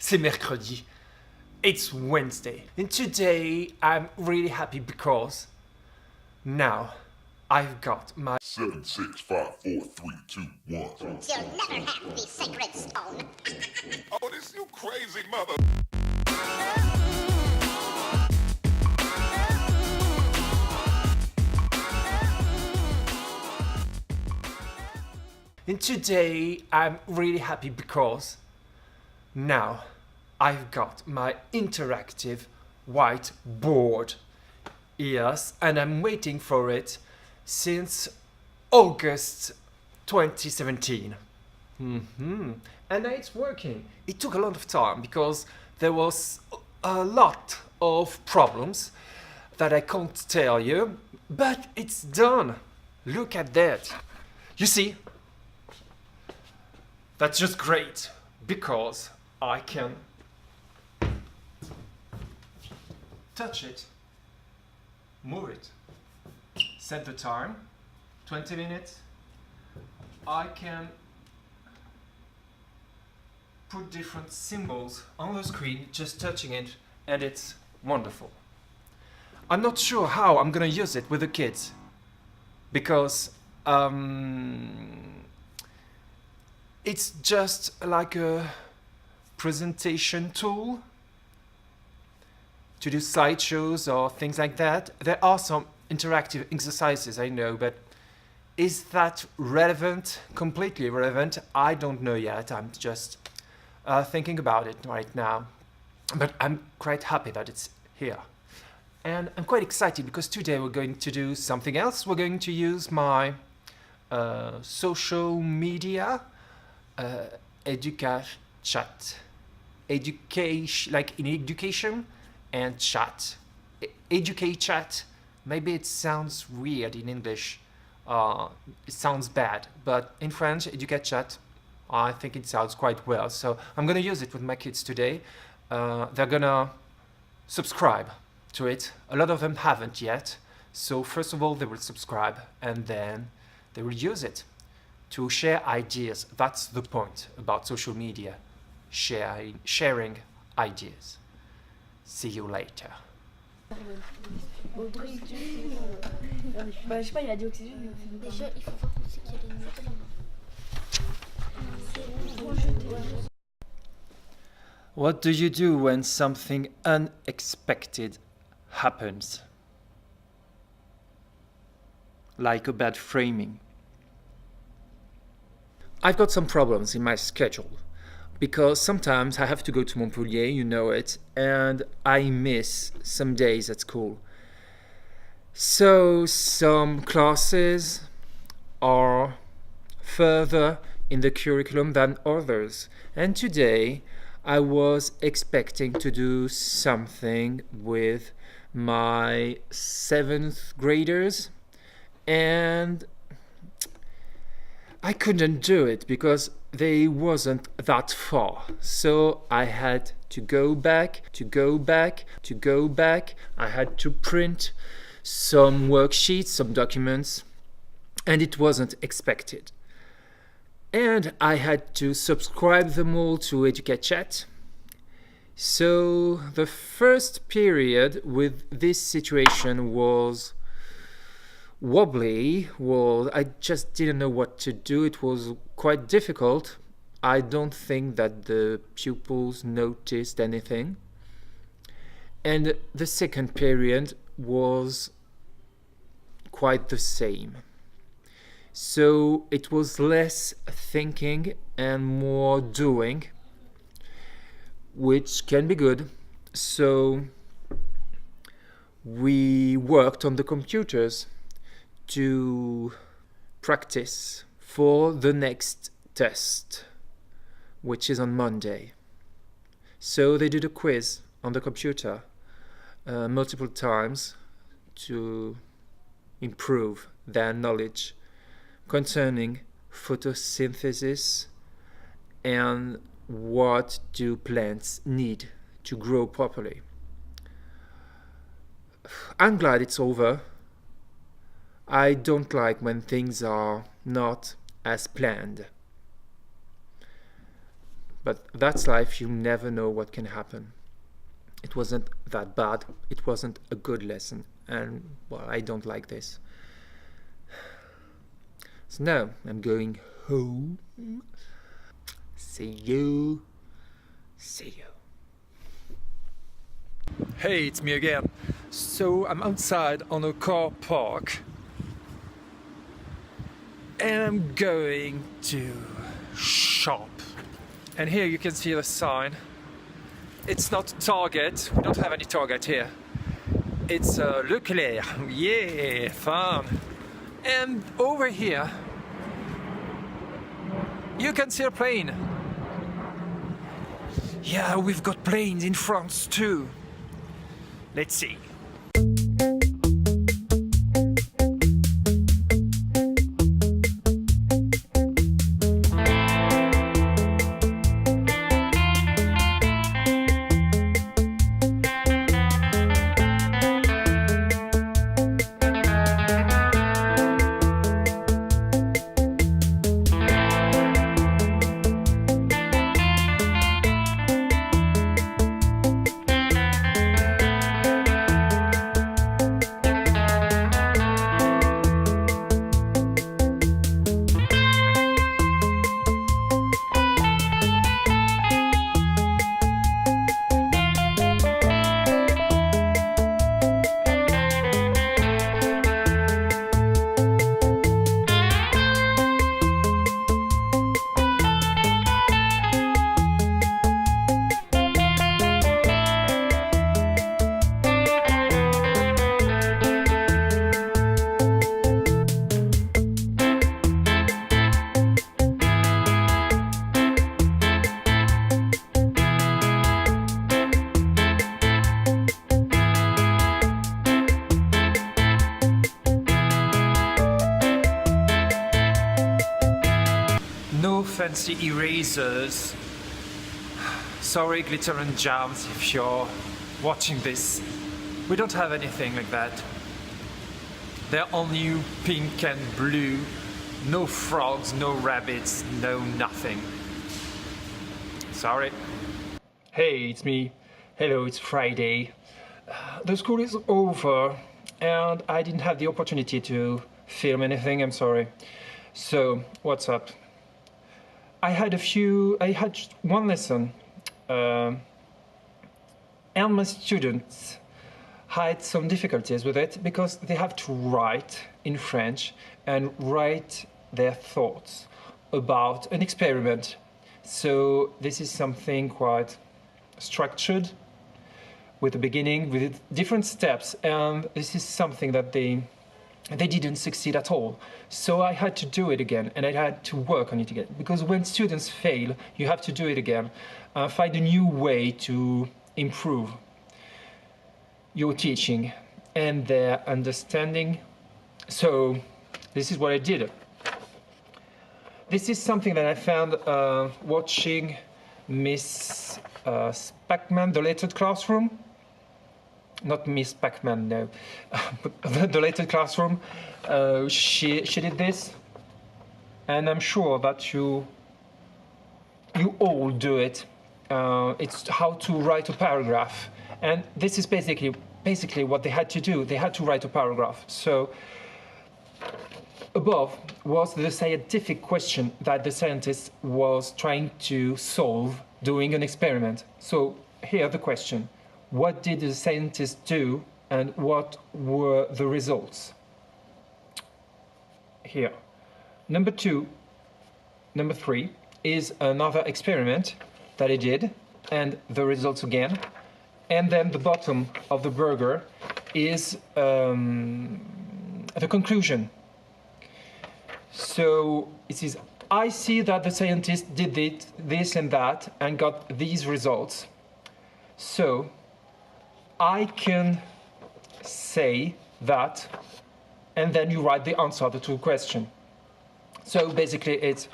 c'est mercredi. It's Wednesday. And today I'm really happy because now I've got my 7, 6, 5, 4, 3, 2, 1. You'll never have the sacred stone. Oh, this you crazy mother. And today I'm really happy because now I've got my interactive whiteboard. Yes, and I'm waiting for it since August 2017. And now it's working. It took a lot of time because there was a lot of problems that I can't tell you, but it's done. Look at that. You see? That's just great because I can touch it, move it, set the time, 20 minutes. I can put different symbols on the screen just touching it, and it's wonderful. I'm not sure how I'm gonna use it with the kids because it's just like a presentation tool to do slideshows or things like that. There are some interactive exercises, I know, but is that relevant, completely relevant? I don't know yet. I'm just thinking about it right now. But I'm quite happy that it's here. And I'm quite excited because today we're going to do something else. We're going to use my social media chat. Education, like in education and chat. Educate chat. Maybe it sounds weird in English. It sounds bad, but in French, educate chat, I think it sounds quite well. So I'm gonna use it with my kids today. They're gonna subscribe to it. A lot of them haven't yet. So first of all, they will subscribe and then they will use it to share ideas. That's the point about social media. Sharing ideas. See you later. Bah, je sais pas, il a dit oxygène. Déjà, il faut voir où c'est qu'il y a les notes là. What do you do when something unexpected happens? Like a bad framing. I've got some problems in my schedule because sometimes I have to go to Montpellier, you know it, and I miss some days at school. So some classes are further in the curriculum than others. And today I was expecting to do something with my 7th graders, and I couldn't do it because they wasn't that far. So I had to go back. I had to print some worksheets, some documents, and it wasn't expected. And I had to subscribe them all to Educate Chat. So the first period with this situation was wobbly. Well, I just didn't know what to do. It was quite difficult. I don't think that the pupils noticed anything. And the second period was quite the same. So it was less thinking and more doing, which can be good. So we worked on the computers to practice for the next test, which is on Monday. So they did a quiz on the computer multiple times to improve their knowledge concerning photosynthesis and what do plants need to grow properly. I'm glad it's over. I don't like when things are not as planned. But that's life, you never know what can happen. It wasn't that bad, it wasn't a good lesson, and well, I don't like this. So now I'm going home. See you. See you. Hey, it's me again. So I'm outside on a car park and I'm going to shop. And here you can see the sign. It's not Target, we don't have any Target here. It's Leclerc, yeah, fun. And over here, you can see a plane. Yeah, we've got planes in France too. Let's see. No fancy erasers. Sorry, glitter and jams, if you're watching this. We don't have anything like that. They're only pink and blue. No frogs, no rabbits, no nothing. Sorry. Hey, it's me. Hello, it's Friday. The school is over and I didn't have the opportunity to film anything, I'm sorry. So, what's up? I had one lesson and my students had some difficulties with it because they have to write in French and write their thoughts about an experiment. So this is something quite structured with a beginning, with different steps, and this is something that they didn't succeed at all. So I had to do it again, and I had to work on it again. Because when students fail, you have to do it again. Find a new way to improve your teaching and their understanding. So this is what I did. This is something that I found watching Miss Pac-Man, The Lettered Classroom. Not Miss Pac-Man, no. The Lettered Classroom. She did this, and I'm sure that you all do it. It's how to write a paragraph, and this is basically what they had to do. They had to write a paragraph. So above was the scientific question that the scientist was trying to solve doing an experiment. So here the question: what did the scientist do and what were the results? Here. Number 3 is another experiment that he did and the results again. And then the bottom of the burger is the conclusion. So it says, I see that the scientist did this and that and got these results. So I can say that, and then you write the answer to the question. So basically it's,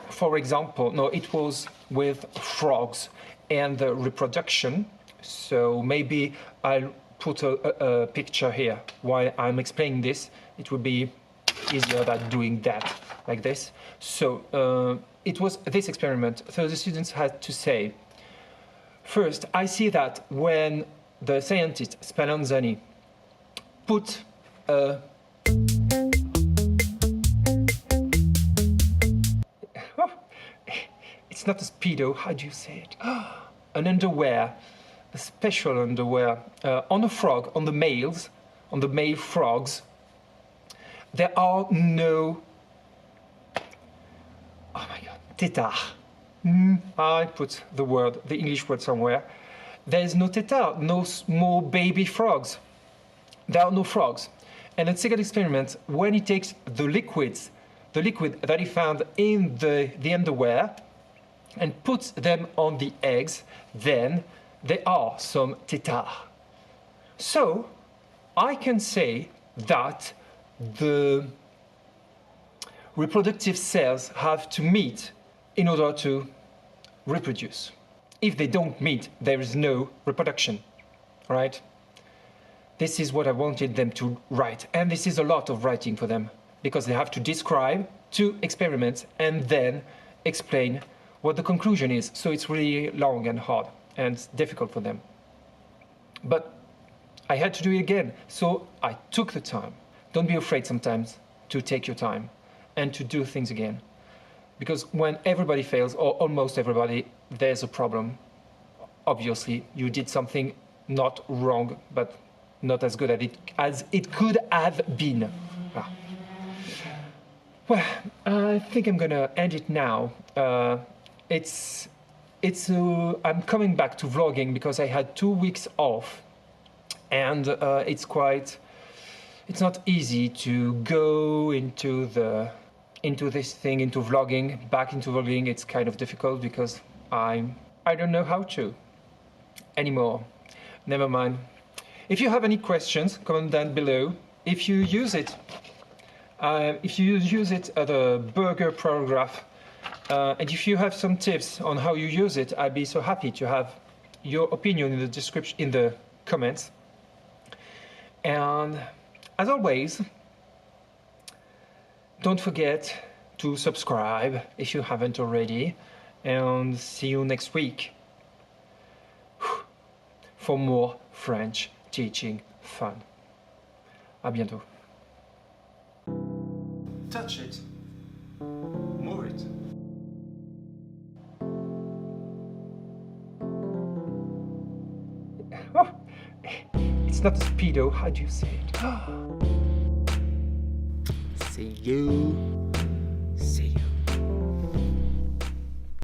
for example, no, it was with frogs and the reproduction. So maybe I'll put a picture here while I'm explaining this. It would be easier than doing that like this. So it was this experiment. So the students had to say, first, I see that when the scientist Spallanzani put a it's not a Speedo, how do you say it? An underwear, a special underwear on a frog, on the males, on the male frogs. There are no, oh my god, tétards. I put the English word somewhere. There is no tétard, no small baby frogs. There are no frogs. And the second experiment, when he takes the liquid that he found in the underwear and puts them on the eggs, then there are some tétards. So I can say that the reproductive cells have to meet in order to reproduce. If they don't meet, there is no reproduction, right? This is what I wanted them to write. And this is a lot of writing for them because they have to describe 2 experiments and then explain what the conclusion is. So it's really long and hard and difficult for them. But I had to do it again. So I took the time. Don't be afraid sometimes to take your time and to do things again. Because when everybody fails, or almost everybody, there's a problem. Obviously, you did something not wrong, but not as good as it could have been. Well, I think I'm gonna end it now. I'm coming back to vlogging because I had 2 weeks off, and it's not easy to go into this thing, into vlogging, back into vlogging. It's kind of difficult because I don't know how to anymore. Never mind. If you have any questions, comment down below. If you use it, the burger paragraph, and if you have some tips on how you use it, I'd be so happy to have your opinion in the description, in the comments. And as always, don't forget to subscribe if you haven't already, and see you next week for more French teaching fun. À bientôt. Touch it. Move it. Oh, it's not a Speedo, how do you say it? See you.